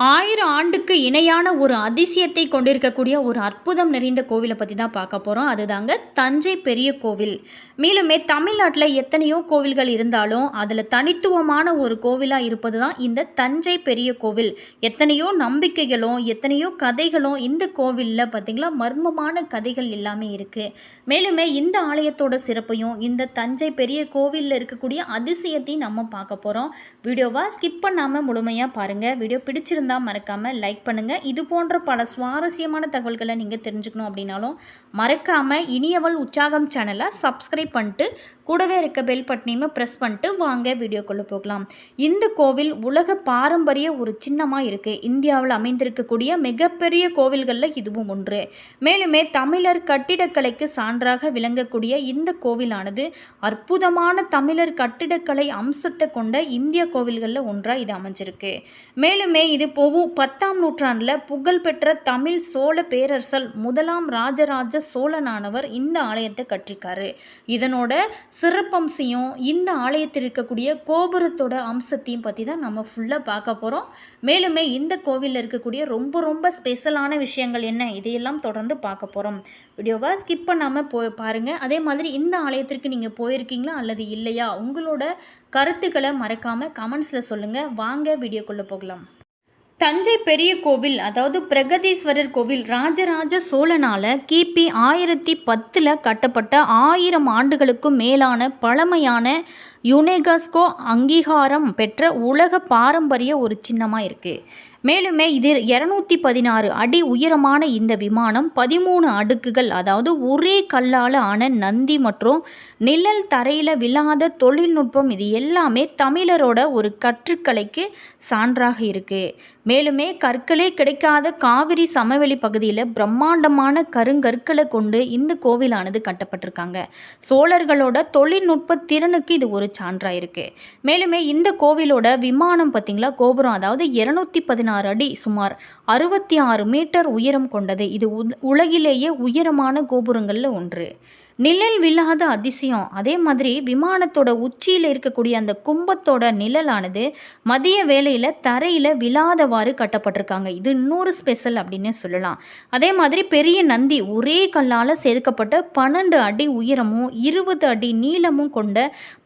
1000 ஆண்டுக்கு இணையான ஒரு அதிசயத்தை கொண்டிருக்கக்கூடிய ஒரு அற்புதம் நிறைந்த கோவிலை பற்றி தான் பார்க்க போகிறோம். அதுதாங்க தஞ்சை பெரிய கோவில். மேலுமே தமிழ்நாட்டில் எத்தனையோ கோவில்கள் இருந்தாலும் அதில் தனித்துவமான ஒரு கோவிலாக இருப்பது தான் இந்த தஞ்சை பெரிய கோவில். எத்தனையோ நம்பிக்கைகளும் எத்தனையோ கதைகளும் இந்த கோவிலில் பார்த்திங்களா மர்மமான கதைகள் எல்லாமே இருக்குது. மேலுமே இந்த ஆலயத்தோட சிறப்பையும் இந்த தஞ்சை பெரிய கோவிலில் இருக்கக்கூடிய அதிசயத்தையும் நம்ம பார்க்க போகிறோம். வீடியோவை ஸ்கிப் பண்ணாமல் முழுமையாக பாருங்கள். வீடியோ பிடிச்சிருந்தா மறக்காமல் லைக் பண்ணுங்கள். இது போன்ற பல சுவாரஸ்யமான தகவல்களை நீங்கள் தெரிஞ்சுக்கணும் அப்படின்னாலும் மறக்காமல் இனியவள் உற்சாகம் சேனலை சப்ஸ்கிரைப் பண்ணிட்டு கூடவே இருக்க பெல் பட்டனையுமே ப்ரெஸ் பண்ணிட்டு வாங்க வீடியோக்குள்ளே போகலாம். இந்த கோவில் உலக பாரம்பரிய ஒரு சின்னமாக இருக்குது. இந்தியாவில் அமைந்திருக்கக்கூடிய மிகப்பெரிய கோவில்களில் இதுவும் ஒன்று. மேலுமே தமிழர் கட்டிடக்கலைக்கு சான்றாக விளங்கக்கூடிய இந்த கோவிலானது அற்புதமான தமிழர் கட்டிடக்கலை அம்சத்தை கொண்ட இந்திய கோவில்களில் ஒன்றாக இது அமைஞ்சிருக்கு. மேலுமே இது 10ஆம் நூற்றாண்டில் புகழ்பெற்ற தமிழ் சோழ பேரரசர் முதலாம் ராஜராஜ சோழனானவர் இந்த ஆலயத்தை கட்டிருக்காரு. இதனோட சிறப்பம்சையும் இந்த ஆலயத்தில் இருக்கக்கூடிய கோபுரத்தோட அம்சத்தையும் பற்றி தான் நம்ம ஃபுல்லாக பார்க்க போகிறோம். மேலுமே இந்த கோவிலில் இருக்கக்கூடிய ரொம்ப ஸ்பெஷலான விஷயங்கள் என்ன, இதையெல்லாம் தொடர்ந்து பார்க்க போகிறோம். வீடியோவை ஸ்கிப் பண்ணாமல் பாருங்கள். அதே மாதிரி இந்த ஆலயத்திற்கு நீங்கள் போயிருக்கீங்களா அல்லது இல்லையா, உங்களோட கருத்துக்களை மறக்காமல் கமெண்ட்ஸில் சொல்லுங்கள். வாங்க வீடியோக்குள்ளே போகலாம். தஞ்சை பெரிய கோவில் அதாவது பிரகதீஸ்வரர் கோவில் ராஜராஜ சோழனால் கிபி 1010 கட்டப்பட்ட 1000 ஆண்டுகளுக்கும் மேலான பழமையான யுனெஸ்கோ அங்கீகாரம் பெற்ற உலக பாரம்பரிய ஒரு சின்னமாக இருக்குது. மேலுமே இது 216 அடி உயரமான இந்த விமானம் 13 அடுக்குகள், அதாவது ஒரே கல்லால் ஆன நந்தி மற்றும் நிழல் தரையில் விழாத தொழில்நுட்பம், இது எல்லாமே தமிழரோட ஒரு கற்றுக்கலைக்கு சான்றாக இருக்குது. மேலுமே கற்களே கிடைக்காத காவிரி சமவெளி பகுதியில் பிரம்மாண்டமான கருங்கற்களை கொண்டு இந்த கோவிலானது கட்டப்பட்டிருக்காங்க. சோழர்களோட தொழில்நுட்ப திறனுக்கு இது ஒரு சான்றாக இருக்குது. மேலுமே இந்த கோவிலோட விமானம் பார்த்திங்களா கோபுரம் அதாவது 216 அடி சுமார் 66 மீட்டர் உயரம் கொண்டது. இது உலகிலேயே உயரமான கோபுரங்களில் ஒன்று. நிழல் விழாத அதிசயம். அதே மாதிரி விமானத்தோட உச்சியில் இருக்கக்கூடிய அந்த கும்பத்தோட நிழலானது மதிய வேளையில் தரையில் விழாதவாறு கட்டப்பட்டிருக்காங்க. இது இன்னொரு ஸ்பெஷல் அப்படின்னு சொல்லலாம். அதே மாதிரி பெரிய நந்தி ஒரே கல்லால் செதுக்கப்பட்ட 12 அடி உயரமும் 20 அடி நீளமும் கொண்ட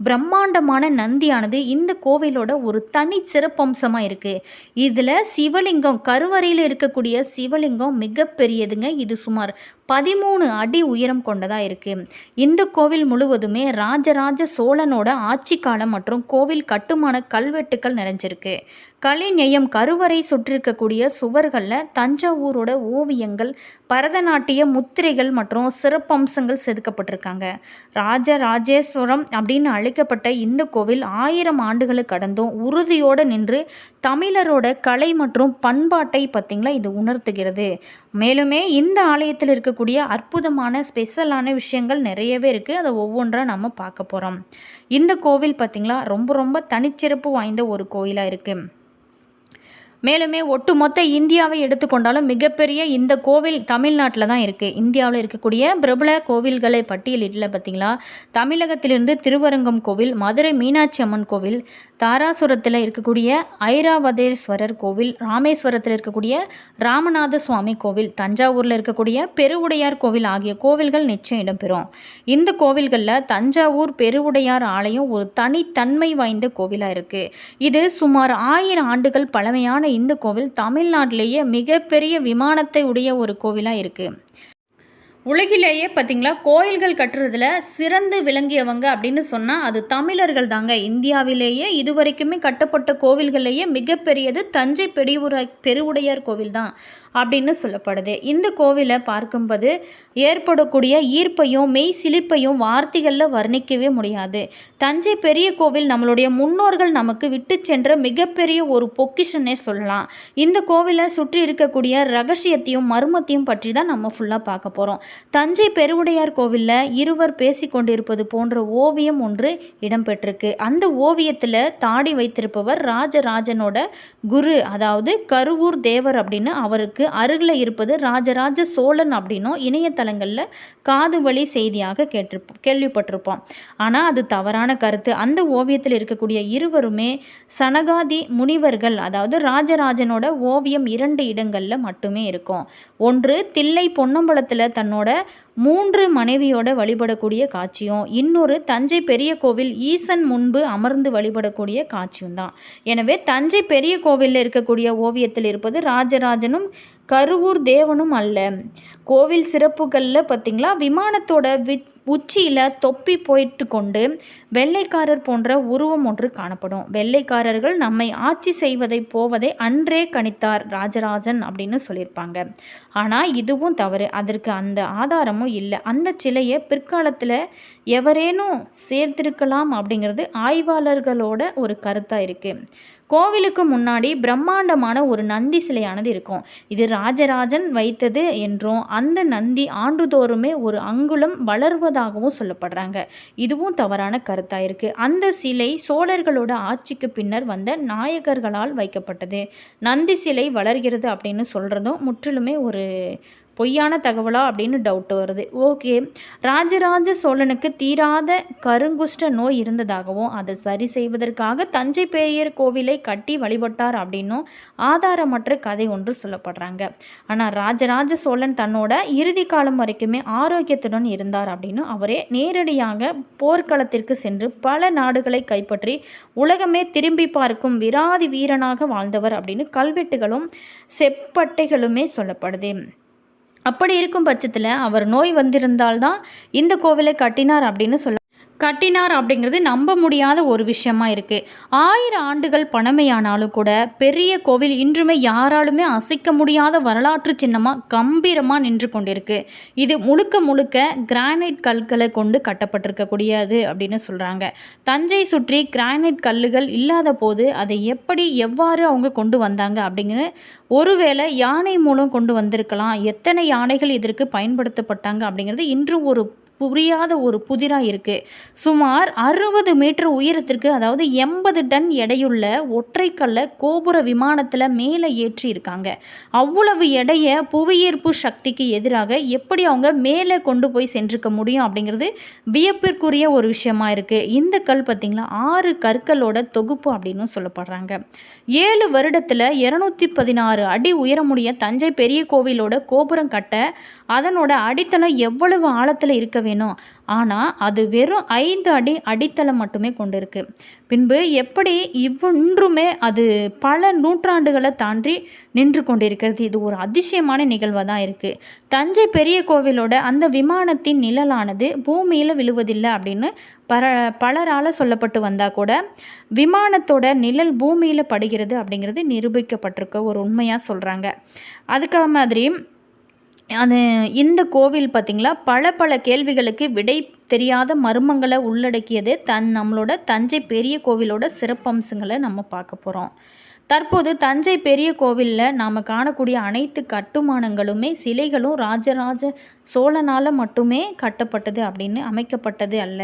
பிரம்மாண்டமான நந்தியானது இந்த கோவிலோட ஒரு தனி சிறப்பம்சமாக இருக்குது. இதில் சிவலிங்கம், கருவறையில் இருக்கக்கூடிய சிவலிங்கம் மிகப்பெரியதுங்க. இது சுமார் 13 அடி உயரம் கொண்டதாக இருக்குது. இந்த கோவில் முழுவதுமே ராஜராஜ சோழனோட ஆட்சி காலம் மற்றும் கோவில் கட்டுமான கல்வெட்டுக்கள் நிறைஞ்சிருக்கு. கலைநயம் கருவறை சுற்றிருக்கக்கூடிய சுவர்களில் தஞ்சாவூரோட ஓவியங்கள், பரதநாட்டிய முத்திரைகள் மற்றும் சிறப்பம்சங்கள் செதுக்கப்பட்டிருக்காங்க. ராஜராஜேஸ்வரம் அப்படின்னு அழைக்கப்பட்ட இந்த கோவில் 1000 ஆண்டுகளை கடந்தும் உறுதியோடு நின்று தமிழரோட கலை மற்றும் பண்பாட்டை பார்த்திங்களா இது உணர்த்துகிறது. மேலுமே இந்த ஆலயத்தில் இருக்கக்கூடிய அற்புதமான ஸ்பெஷலான விஷயங்கள் நிறையவே இருக்குது. அதை ஒவ்வொன்றாக நம்ம பார்க்க போகிறோம். இந்த கோவில் பார்த்திங்களா ரொம்ப தனிச்சிறப்பு வாய்ந்த ஒரு கோயிலாக இருக்குது. மேலுமே ஒட்டுமொத்த இந்தியாவை எடுத்துக்கொண்டாலும் மிகப்பெரிய இந்த கோவில் தமிழ்நாட்டில் தான் இருக்குது. இந்தியாவில் இருக்கக்கூடிய பிரபல கோவில்களை பட்டியலிடல பார்த்திங்களா, தமிழகத்திலிருந்து திருவரங்கம் கோவில், மதுரை மீனாட்சி அம்மன் கோவில், தாராசுரத்தில் இருக்கக்கூடிய ஐராவதேஸ்வரர் கோவில், ராமேஸ்வரத்தில் இருக்கக்கூடிய ராமநாத சுவாமி கோவில், தஞ்சாவூரில் இருக்கக்கூடிய பெருவுடையார் கோவில் ஆகிய கோவில்கள் நிச்சயம் இடம்பெறும். இந்த கோவில்களில் தஞ்சாவூர் பெருவுடையார் ஆலயம் ஒரு தனித்தன்மை வாய்ந்த கோவிலாக இருக்குது. இது சுமார் 1000 ஆண்டுகள் பழமையான இந்த கோவில் தமிழ்நாட்டிலேயே மிகப்பெரிய விமானத்தை உடைய ஒரு கோவிலாக இருக்குது. உலகிலேயே பார்த்திங்களா கோயில்கள் கட்டுறதுல சிறந்து விளங்கியவங்க அப்படின்னு சொன்னால் அது தமிழர்கள் தாங்க. இந்தியாவிலேயே இதுவரைக்குமே கட்டப்பட்ட கோவில்கள்லேயே மிகப்பெரியது தஞ்சை பெருவுடையார் கோவில் தான் அப்படின்னு சொல்லப்படுது. இந்த கோவிலை பார்க்கும்போது ஏற்படக்கூடிய ஈர்ப்பையும் மெய் சிலிர்ப்பையும் வார்த்தைகளில் வர்ணிக்கவே முடியாது. தஞ்சை பெரிய கோவில் நம்மளுடைய முன்னோர்கள் நமக்கு விட்டு சென்ற மிகப்பெரிய ஒரு பொக்கிஷன்னே சொல்லலாம். இந்த கோவிலை சுற்றி இருக்கக்கூடிய ரகசியத்தையும் மர்மத்தையும் பற்றி தான் நம்ம ஃபுல்லாக பார்க்க போகிறோம். தஞ்சை பெருவுடையார் கோவிலில் இருவர் பேசி கொண்டிருப்பது போன்ற ஓவியம் ஒன்று இடம்பெற்றிருக்கு. அந்த ஓவியத்தில் தாடி வைத்திருப்பவர் ராஜராஜனோட குரு, அதாவது கருவூர் தேவர் அப்படின்னு, அவருக்கு அருகில் இருப்பது ராஜராஜ சோழன் அப்படின்னும் இணையதளங்களில் காது வழி செய்தியாக கேள்விப்பட்டிருப்போம். ஆனால் அது தவறான கருத்து. அந்த ஓவியத்தில் இருக்கக்கூடிய இருவருமே சனகாதி முனிவர்கள், அதாவது ராஜராஜனோட ஓவியம் 2 இடங்களில் மட்டுமே இருக்கும். ஒன்று தில்லை பொன்னம்பலத்தில் தன்னோட 3 மனைவியோட வழிபடக்கூடிய காட்சியும், இன்னொரு தஞ்சை பெரிய கோவில் ஈசன் முன்பு அமர்ந்து வழிபடக்கூடிய காட்சியும் தான். எனவே தஞ்சை பெரிய கோவிலில் இருக்கக்கூடிய ஓவியத்தில் இருப்பது ராஜராஜனும் கருவூர் தேவனும் அல்ல. கோவில் சிறப்புகளில் பார்த்திங்களா, விமானத்தோட உச்சியில் தொப்பி போயிட்டு கொண்டு வெள்ளைக்காரர் போன்ற உருவம் ஒன்று காணப்படும். வெள்ளைக்காரர்கள் நம்மை ஆட்சி செய்வதை போவதை அன்றே கணித்தார் ராஜராஜன் அப்படின்னு சொல்லியிருப்பாங்க. ஆனால் இதுவும் தவறு, அதற்கு அந்த ஆதாரமும் இல்லை. அந்த சிலையை பிற்காலத்தில் எவரேனும் சேர்த்திருக்கலாம் அப்படிங்கிறது ஆய்வாளர்களோட ஒரு கருத்தாக இருக்குது. கோவிலுக்கு முன்னாடி பிரம்மாண்டமான ஒரு நந்தி சிலையானது இருக்கும். இது ராஜராஜன் வைத்தது என்றும் அந்த நந்தி ஆண்டுதோறுமே ஒரு அங்குலம் வளர்வதாகவும் சொல்லப்படுறாங்க. இதுவும் தவறான கருத்தாக இருக்குது. அந்த சிலை சோழர்களோட ஆட்சிக்கு பின்னர் வந்த நாயகர்களால் வைக்கப்பட்டது. நந்தி சிலை வளர்கிறது அப்படின்னு சொல்கிறதும் முற்றிலுமே ஒரு பொய்யான தகவலா அப்படின்னு டவுட் வருது. ஓகே, ராஜராஜ சோழனுக்கு தீராத கருங்குஷ்ட நோய் இருந்ததாகவும் அதை சரி செய்வதற்காக தஞ்சை பெரிய கோவிலை கட்டி வழிபட்டார் அப்படின்னும் ஆதாரமற்ற கதை ஒன்று சொல்லப்படுறாங்க. ஆனால் ராஜராஜ சோழன் தன்னோட இறுதி காலம் வரைக்குமே ஆரோக்கியத்துடன் இருந்தார் அப்படின்னு அவரே நேரடியாக போர்க்களத்திற்கு சென்று பல நாடுகளை கைப்பற்றி உலகமே திரும்பி பார்க்கும் விராதி வீரனாக வாழ்ந்தவர் அப்படின்னு கல்வெட்டுகளும் செப்பட்டைகளுமே சொல்லப்படுது. அப்படி இருக்கும் பட்சத்தில் அவர் நோய் வந்திருந்தால்தான் இந்த கோவிலை கட்டினார் அப்படிங்கிறது நம்ப முடியாத ஒரு விஷயமா இருக்குது. 1000 ஆண்டுகள் பழமையானாலும் கூட பெரிய கோவில் இன்றுமே யாராலுமே அசைக்க முடியாத வரலாற்று சின்னமாக கம்பீரமாக நின்று கொண்டிருக்கு. இது முழுக்க கிரானைட் கற்களை கொண்டு கட்டப்பட்டிருக்கக்கூடியது அப்படின்னு சொல்கிறாங்க. தஞ்சை சுற்றி கிரானைட் கல்லுகள் இல்லாத போது அதை எவ்வாறு அவங்க கொண்டு வந்தாங்க அப்படிங்கிற, ஒருவேளை யானை மூலம் கொண்டு வந்திருக்கலாம். எத்தனை யானைகள் இதற்கு பயன்படுத்தப்பட்டாங்க அப்படிங்கிறது இன்றும் ஒரு புரியாத ஒரு புதிராக இருக்குது. சுமார் 60 மீட்டர் உயரத்திற்கு, அதாவது 80 டன் எடையுள்ள ஒற்றைக்கல்லை கோபுர விமானத்தில் மேலே ஏற்றி இருக்காங்க. அவ்வளவு எடையை புவியீர்ப்பு சக்திக்கு எதிராக எப்படி அவங்க மேலே கொண்டு போய் சென்றிருக்க முடியும் அப்படிங்கிறது வியப்பிற்குரிய ஒரு விஷயமா இருக்குது. இந்த கல் பார்த்திங்களா 6 கற்களோட தொகுப்பு அப்படின்னு சொல்லப்படுறாங்க. 7 வருடத்தில் 216 அடி உயரமுடைய தஞ்சை பெரிய கோவிலோட கோபுரம் கட்ட அதனோட அடித்தளம் எவ்வளவு ஆழத்தில் இருக்க வேணும். ஆனால் அது வெறும் 5 அடி அடித்தளம் மட்டுமே கொண்டு இருக்கு. பின்பு எப்படி இன்றுமே அது பல நூற்றாண்டுகளை தாண்டி நின்று கொண்டிருக்கிறது. இது ஒரு அதிசயமான நிகழ்வாக தான் இருக்குது. தஞ்சை பெரிய கோவிலோட அந்த விமானத்தின் நிழலானது பூமியில் விழுவதில்லை அப்படின்னு பலரால் சொல்லப்பட்டு வந்தால் கூட விமானத்தோட நிழல் பூமியில் படுகிறது அப்படிங்கிறது நிரூபிக்கப்பட்டிருக்க ஒரு உண்மையாக சொல்கிறாங்க. அதுக்காக மாதிரி இந்த கோவில் பார்த்திங்களா பல கேள்விகளுக்கு விடை தெரியாத மர்மங்களை உள்ளடக்கியது நம்மளோட தஞ்சை பெரிய கோவிலோட சிறப்பம்சங்களை நம்ம பார்க்க போகிறோம். தற்போது தஞ்சை பெரிய கோவிலில் நாம் காணக்கூடிய அனைத்து கட்டுமானங்களுமே சிலைகளும் ராஜராஜ சோழனால் மட்டுமே கட்டப்பட்டது அப்படின்னு அமைக்கப்பட்டது அல்ல.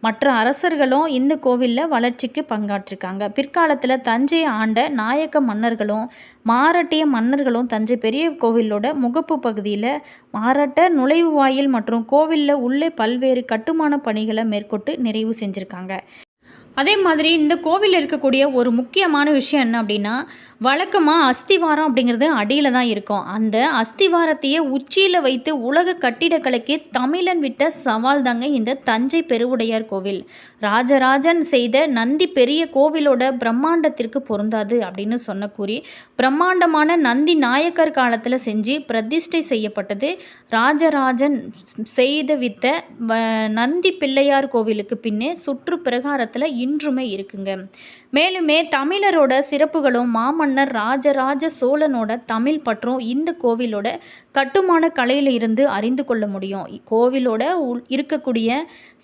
மற்ற அரசர்களும் இந்த கோவிலில் வளர்ச்சிக்கு பங்காற்றிருக்காங்க. பிற்காலத்தில் தஞ்சை ஆண்ட நாயக்க மன்னர்களும் மாரட்டிய மன்னர்களும் தஞ்சை பெரிய கோவிலோட முகப்பு பகுதியில் மாரட்ட நுழைவு வாயில் மற்றும் கோவிலில் உள்ளே பல்வேறு கட்டுமான பணிகளை மேற்கொண்டு நிறைவு செஞ்சுருக்காங்க. அதே மாதிரி இந்த கோவிலில் இருக்கக்கூடிய ஒரு முக்கியமான விஷயம் என்ன அப்படின்னா, வழக்கமாக அஸ்திவாரம் அப்படிங்கிறது அடியில் தான் இருக்கும். அந்த அஸ்திவாரத்தையே உச்சியில் வைத்து உலக கட்டிடக்கலைக்கு தமிழன் விட்ட சவால் தாங்க இந்த தஞ்சை பெருவுடையார் கோவில். ராஜராஜன் செய்த நந்தி பெரிய கோவிலோட பிரம்மாண்டத்திற்கு பொருந்தாது அப்படின்னு சொன்ன கூறி பிரம்மாண்டமான நந்தி நாயக்கர் காலத்தில் செஞ்சு பிரதிஷ்டை செய்யப்பட்டது. ராஜராஜன் செய்து வித்த நந்தி பிள்ளையார் கோவிலுக்கு பின்னே சுற்று பிரகாரத்தில் இன்றுமே இருக்குங்க. மேலுமே தமிழரோட சிறப்புகளும் மாமன்னர் ராஜராஜ சோழனோட தமிழ் பற்றும் இந்த கோவிலோட கட்டுமான கலையில் இருந்து அறிந்து கொள்ள முடியும். கோவிலோட இருக்கக்கூடிய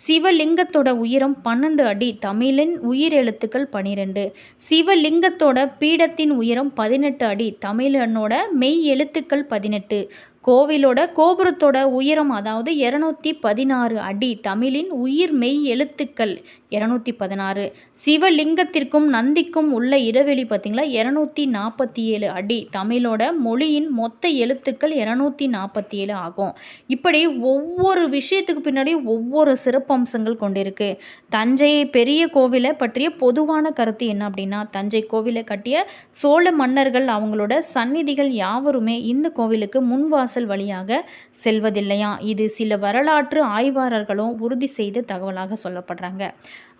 சிவலிங்கத்தோட உயரம் 12 அடி, தமிழின் உயிர் எழுத்துக்கள் 12. சிவலிங்கத்தோட பீடத்தின் உயரம் 18 அடி, தமிழனோட மெய் எழுத்துக்கள் 18. கோவிலோட கோபுரத்தோட உயரம் அதாவது 216 அடி. தமிழின் உயிர் மெய் எழுத்துக்கள் 216. சிவலிங்கத்திற்கும் நந்திக்கும் உள்ள இடைவெளி பார்த்திங்களா 247 அடி. தமிழோட மொழியின் மொத்த எழுத்துக்கள் 247 ஆகும். இப்படி ஒவ்வொரு விஷயத்துக்கு பின்னாடி ஒவ்வொரு சிறப்பம்சங்கள் கொண்டிருக்கு. தஞ்சை பெரிய கோவிலை பற்றிய பொதுவான கருத்து என்ன அப்படின்னா, தஞ்சை கோவிலை கட்டிய சோழ மன்னர்கள் அவங்களோட சந்நிதிகள் யாவருமே இந்த கோவிலுக்கு முன்வாசல் வழியாக செல்வதில்லையா. இது சில வரலாற்று ஆய்வாளர்களும் உறுதி செய்த தகவலாக சொல்லப்படுறாங்க.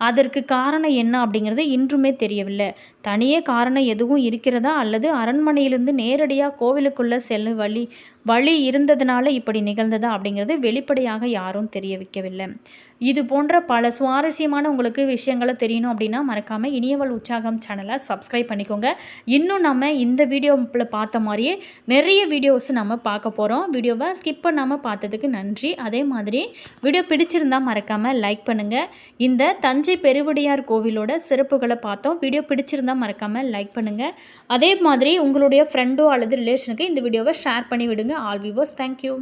அதற்கு காரணம் என்ன அப்படிங்கிறது இன்றுமே தெரியவில்லை. தனியே காரணம் எதுவும் இருக்கிறதா அல்லது அரண்மனையிலிருந்து நேரடியாக கோவிலுக்குள்ளே செல்ல வழி இருந்ததுனால இப்படி நிகழ்ந்ததா அப்படிங்கிறது வெளிப்படையாக யாரும் தெரிய வைக்கவில்லை. இது போன்ற பல சுவாரஸ்யமான உங்களுக்கு விஷயங்களை தெரியணும் அப்படின்னா மறக்காமல் இனியவள் உற்சாகம் சேனலை சப்ஸ்கிரைப் பண்ணிக்கோங்க. இன்னும் நம்ம இந்த வீடியோவில் பார்த்த மாதிரியே நிறைய வீடியோஸ் நம்ம பார்க்க போகிறோம். வீடியோவை ஸ்கிப் பண்ணாமல் பார்த்ததுக்கு நன்றி. அதே மாதிரி வீடியோ பிடிச்சிருந்தால் மறக்காமல் லைக் பண்ணுங்கள். இந்த தஞ்சை பெருவுடையார் கோவிலோட சிறப்புகளை பார்த்தோம். வீடியோ பிடிச்சிருந்தால் மறக்காமல் லைக் பண்ணுங்கள். அதே மாதிரி உங்களுடைய ஃப்ரெண்டோ அல்லது ரிலேஷனுக்கு இந்த வீடியோவை ஷேர் பண்ணி விடுங்க. All viewers, thank you.